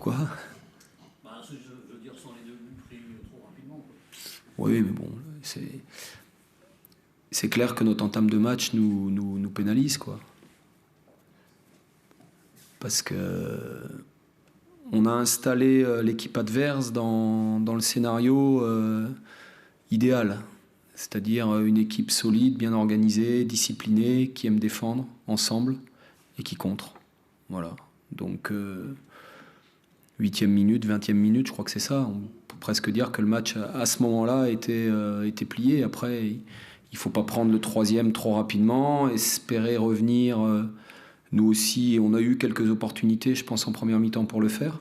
Pourquoi? Je veux dire, sans les 2 buts pris trop rapidement, quoi. Oui, mais bon, c'est clair que notre entame de match nous pénalise, quoi. Parce que on a installé l'équipe adverse dans le scénario idéal. C'est-à-dire une équipe solide, bien organisée, disciplinée, qui aime défendre ensemble et qui contre. Voilà. Donc, 8e minute, 20e minute, je crois que c'est ça. On peut presque dire que le match, à ce moment-là, était plié. Après, il ne faut pas prendre le 3e trop rapidement, espérer revenir. Nous aussi, on a eu quelques opportunités, je pense, en première mi-temps pour le faire.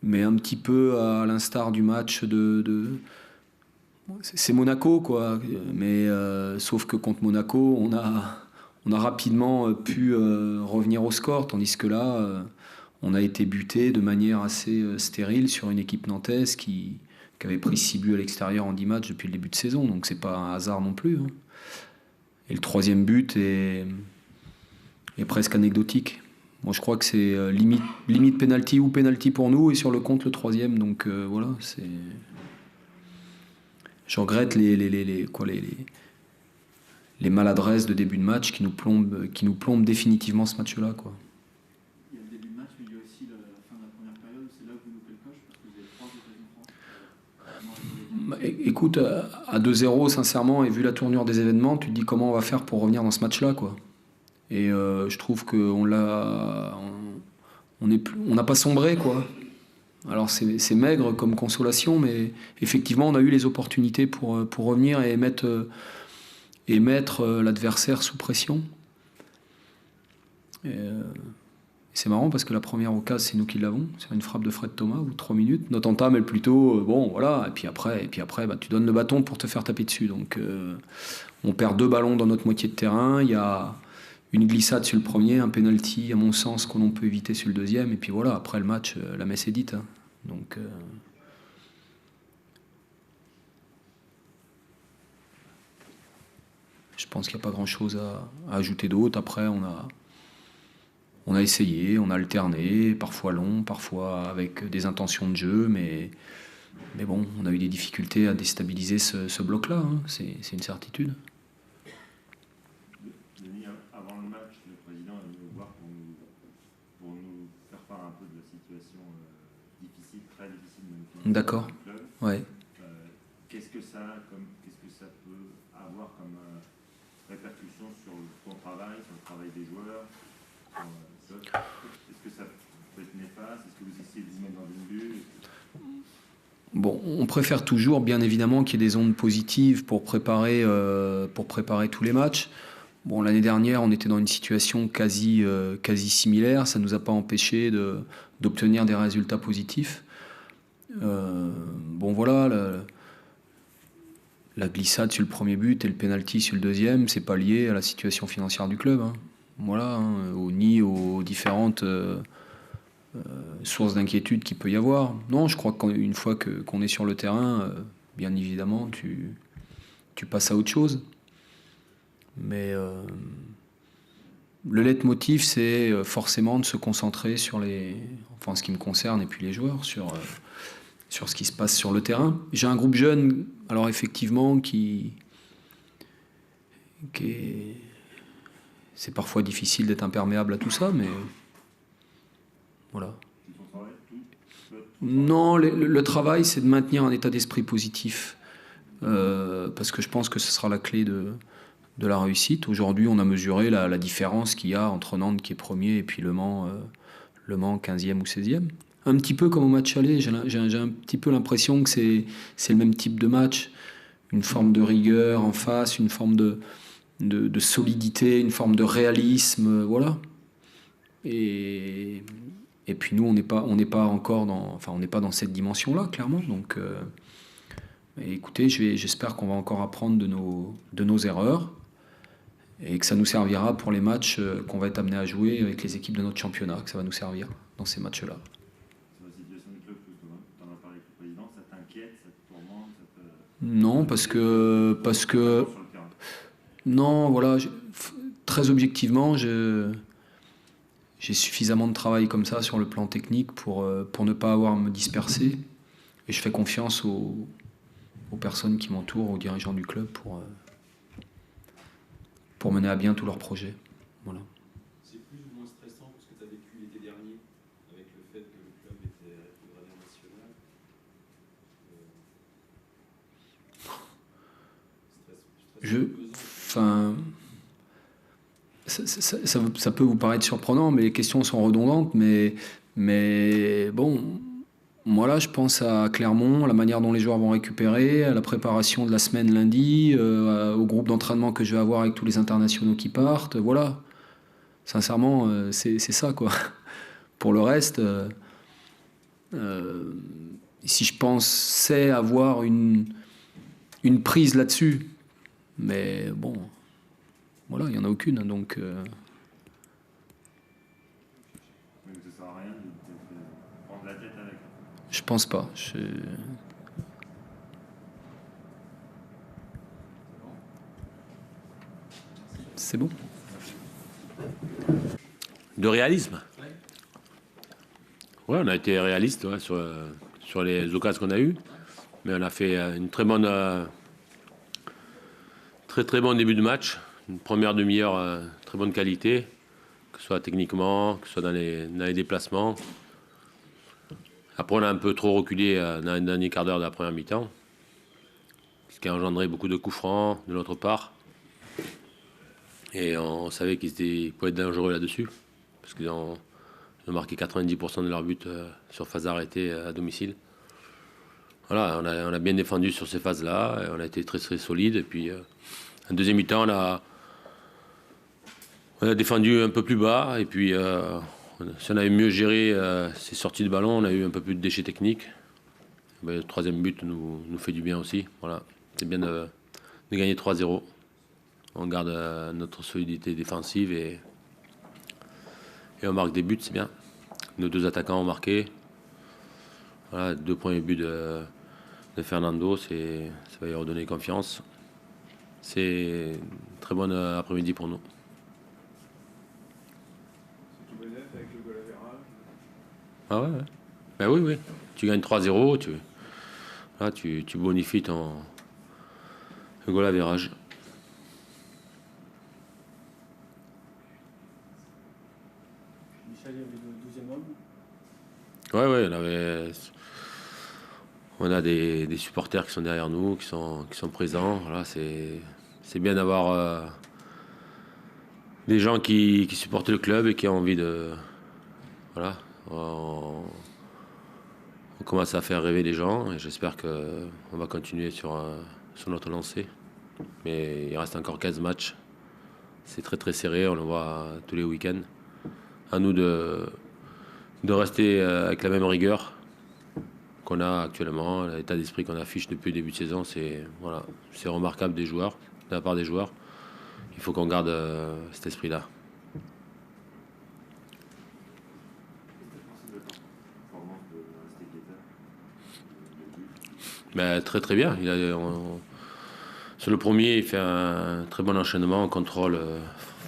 Mais un petit peu à l'instar du match c'est Monaco, quoi. Mais sauf que contre Monaco, on a rapidement pu revenir au score, tandis que là, on a été buté de manière assez stérile sur une équipe nantaise qui avait pris 6 buts à l'extérieur en 10 matchs depuis le début de saison. Donc c'est pas un hasard non plus, hein. Et le 3e but est presque anecdotique. Moi, je crois que c'est limite penalty ou penalty pour nous, et sur le compte le 3e. Donc voilà, c'est. Je regrette les maladresses de début de match qui nous plombent définitivement ce match-là, quoi. Il y a le début de match, mais il y a aussi la fin de la première période. C'est là où vous loupez le coche parce que vous avez 3 occasions franches. Écoute, à 2-0, sincèrement, et vu la tournure des événements, tu te dis comment on va faire pour revenir dans ce match-là, quoi. Et je trouve qu'on n'a pas sombré, quoi. Alors c'est maigre comme consolation, mais effectivement on a eu les opportunités pour revenir et mettre l'adversaire sous pression. Et c'est marrant parce que la première occasion, c'est nous qui l'avons, c'est une frappe de Fred Thomas ou 3 minutes. Notre entame est plutôt bon, voilà. Et puis après, tu donnes le bâton pour te faire taper dessus. Donc on perd 2 ballons dans notre moitié de terrain. Il y a une glissade sur le premier, un penalty à mon sens qu'on peut éviter sur le 2e. Et puis voilà, après le match, la messe est dite, hein. Donc je pense qu'il n'y a pas grand-chose à ajouter d'autre. Après, on a essayé, on a alterné, parfois long, parfois avec des intentions de jeu, mais bon, on a eu des difficultés à déstabiliser ce bloc-là, hein. C'est une certitude. Denis, avant le match, le président est venu nous voir pour nous faire part un peu de la situation difficile, très difficile de nous financer. D'accord. Ouais. Qu'est-ce que ça peut avoir comme répercussion sur ton travail, sur le travail des joueurs? Est-ce que ça peut être néfaste? Est-ce que vous essayez de vous mettre dans une bulle? Bon, on préfère toujours, bien évidemment, qu'il y ait des ondes positives pour préparer tous les matchs. Bon, l'année dernière, on était dans une situation quasi similaire. Ça ne nous a pas empêché d'obtenir des résultats positifs. Bon, voilà, la glissade sur le premier but et le penalty sur le 2e, c'est pas lié à la situation financière du club, hein. Voilà, hein, ni aux différentes sources d'inquiétude qu'il peut y avoir. Non, je crois qu'une fois qu'on est sur le terrain, bien évidemment, tu passes à autre chose. Mais le leitmotiv, c'est forcément de se concentrer sur en ce qui me concerne, et puis les joueurs, sur ce qui se passe sur le terrain. J'ai un groupe jeune, alors effectivement, c'est parfois difficile d'être imperméable à tout ça, mais voilà. Non, le travail, c'est de maintenir un état d'esprit positif, parce que je pense que ce sera la clé de la réussite. Aujourd'hui, on a mesuré la différence qu'il y a entre Nantes qui est premier et puis Le Mans 15e ou 16e. Un petit peu comme au match aller, j'ai un petit peu l'impression que c'est le même type de match. Une forme de rigueur en face, une forme de solidité, une forme de réalisme, voilà. Et puis nous, on n'est pas encore on n'est pas dans cette dimension-là, clairement. Donc, écoutez, j'espère qu'on va encore apprendre de nos erreurs et que ça nous servira pour les matchs qu'on va être amené à jouer avec les équipes de notre championnat, que ça va nous servir dans ces matchs-là. Sur la situation du club, tu en as parlé avec le président, ça t'inquiète, ça te tourmente, Non, parce que non, voilà, très objectivement, j'ai suffisamment de travail comme ça sur le plan technique pour ne pas avoir à me disperser. Et je fais confiance aux personnes qui m'entourent, aux dirigeants du club pour mener à bien tous leurs projets. Voilà. C'est plus ou moins stressant que ce que tu as vécu l'été dernier avec le fait que le club était rétrogradé en national. Ça peut vous paraître surprenant, mais les questions sont redondantes, mais bon, moi là je pense à Clermont, à la manière dont les joueurs vont récupérer, à la préparation de la semaine lundi, au groupe d'entraînement que je vais avoir avec tous les internationaux qui partent, voilà. Sincèrement, c'est ça quoi. Pour le reste, si je pensais avoir une prise là-dessus, mais bon, voilà, il n'y en a aucune, donc... Mais ça sert à rien de prendre la tête avec. Je pense pas. C'est bon. De réalisme. Ouais, on a été réaliste ouais, sur les occasions qu'on a eues. Mais on a fait une très bonne, très bon début de match. Une première demi-heure très bonne qualité, que ce soit techniquement, que ce soit dans les déplacements. Après, on a un peu trop reculé dans le dernier quart d'heure de la première mi-temps, ce qui a engendré beaucoup de coups francs de notre part. Et on savait qu'ils pouvaient être dangereux là-dessus, parce qu'ils ont marqué 90% de leurs buts sur phase arrêtée à domicile. Voilà, on a bien défendu sur ces phases-là, et on a été très très solide. Et puis, en deuxième mi-temps, on a défendu un peu plus bas, et puis si on avait mieux géré ces sorties de ballon, on a eu un peu plus de déchets techniques. Ben, le troisième but nous fait du bien aussi. Voilà, c'est bien de gagner 3-0. On garde notre solidité défensive et on marque des buts, c'est bien. Nos deux attaquants ont marqué. Voilà, 2 premiers buts de Fernando, ça va lui redonner confiance. C'est une très bonne après-midi pour nous. C'est tout bénef avec le goal average. Ah ouais. Ben oui. Tu gagnes 3-0, tu bonifies ton goal average. Michel, il y avait le 12e homme. Ouais, on a des supporters qui sont derrière nous, qui sont présents. Voilà, c'est bien d'avoir des gens qui supportent le club et qui ont envie de... Voilà, on commence à faire rêver les gens et j'espère qu'on va continuer sur notre lancée. Mais il reste encore 15 matchs. C'est très très serré, on le voit tous les week-ends. À nous de rester avec la même rigueur qu'on a actuellement, l'état d'esprit qu'on affiche depuis le début de saison, c'est remarquable de la part des joueurs. Il faut qu'on garde cet esprit-là. Ben, très très bien. Sur le premier, il fait un très bon enchaînement, contrôle,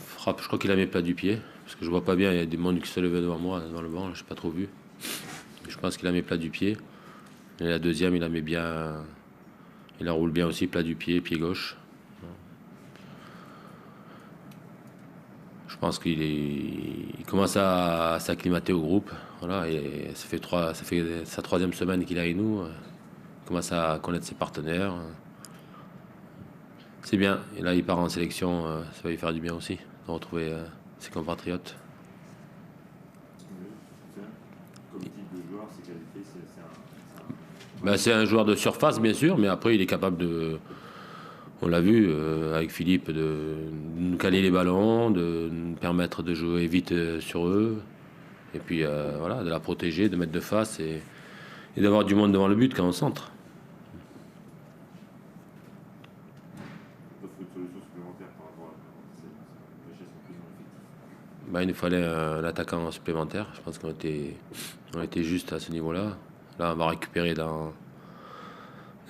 frappe. Je crois qu'il a mis plat du pied. Parce que je vois pas bien, il y a des monde qui se levaient devant moi, dans le banc, je n'ai pas trop vu. Je pense qu'il a mis plat du pied. Et la deuxième, il la met bien. Il la roule bien aussi, plat du pied gauche. Je pense qu'il commence à s'acclimater au groupe. Voilà, et ça fait sa 3e semaine qu'il est avec nous. Il commence à connaître ses partenaires. C'est bien. Et là, il part en sélection. Ça va lui faire du bien aussi de retrouver ses compatriotes. Comme type de joueur, ses qualités, C'est un joueur de surface, bien sûr, mais après, il est capable de... On l'a vu avec Philippe, de nous caler les ballons, de nous permettre de jouer vite sur eux. Et puis, voilà, de la protéger, de mettre de face et d'avoir du monde devant le but quand on centre. une solution supplémentaire par rapport à cette richesse en plus dans l'effectif. Il nous fallait un attaquant supplémentaire. Je pense qu'on était juste à ce niveau-là. Là, on va récupérer dans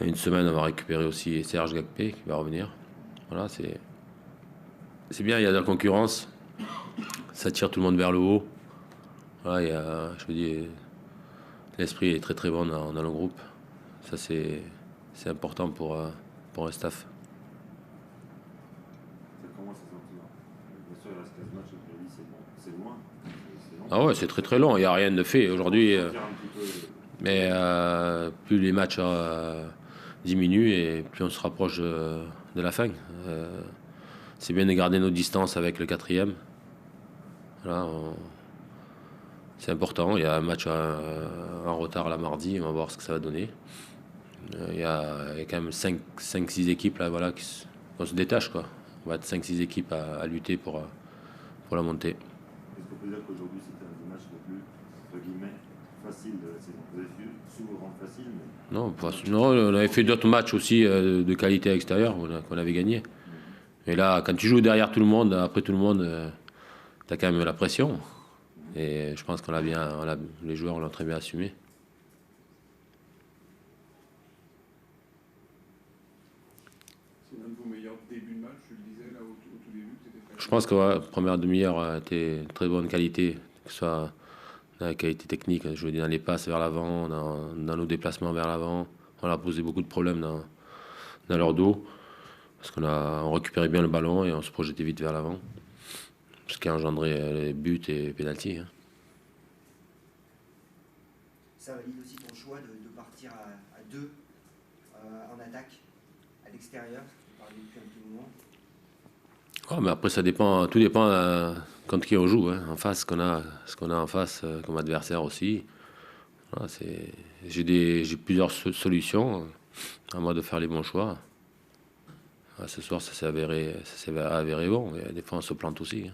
une semaine, on va récupérer aussi Serge Gakpé qui va revenir. Voilà, c'est bien, il y a de la concurrence. Ça tire tout le monde vers le haut. Voilà, je me dis, l'esprit est très très bon dans le groupe. Ça, c'est important pour un staff. Ça commence à sortir. Bien sûr, il reste 15 matchs, et puis c'est bon, c'est loin. C'est long. Ah ouais, c'est très très long. Il n'y a rien de fait aujourd'hui. Sortir un petit peu, Mais plus les matchs diminuent et plus on se rapproche de la fin. C'est bien de garder nos distances avec le quatrième. Voilà, c'est important. Il y a un match en retard la mardi. On va voir ce que ça va donner. Il y a quand même 5-6 équipes là, voilà, on se détache, quoi. On va être 5-6 équipes à lutter pour la montée. est-ce qu'on peut dire qu'aujourd'hui c'était un des matchs les plus, entre guillemets, faciles de la saison? Vous avez vu souvent facile, mais Non, on avait fait d'autres matchs aussi de qualité à l'extérieur qu'on avait gagné. Et là, quand tu joues derrière tout le monde, après tout le monde, tu as quand même la pression. Et je pense les joueurs l'ont très bien assumé. C'est l'un de vos meilleurs débuts de match, je le disais là au tout début. Je pense que la première demi-heure était de très bonne qualité, que ce soit dans la qualité technique, jouer dans les passes vers l'avant, dans nos déplacements vers l'avant. On a posé beaucoup de problèmes dans leur dos, parce on récupérait bien le ballon et on se projetait vite vers l'avant, ce qui a engendré les buts et pénaltys. Ça valide aussi ton choix de partir à deux en attaque à l'extérieur, tu parlais depuis un petit moment. Oh, mais après, tout dépend contre qui on joue, hein, en face, ce qu'on a en face comme adversaire aussi. Voilà, j'ai plusieurs solutions, à moi de faire les bons choix. Voilà, ce soir, ça s'est avéré bon. Et des fois, on se plante aussi. Hein.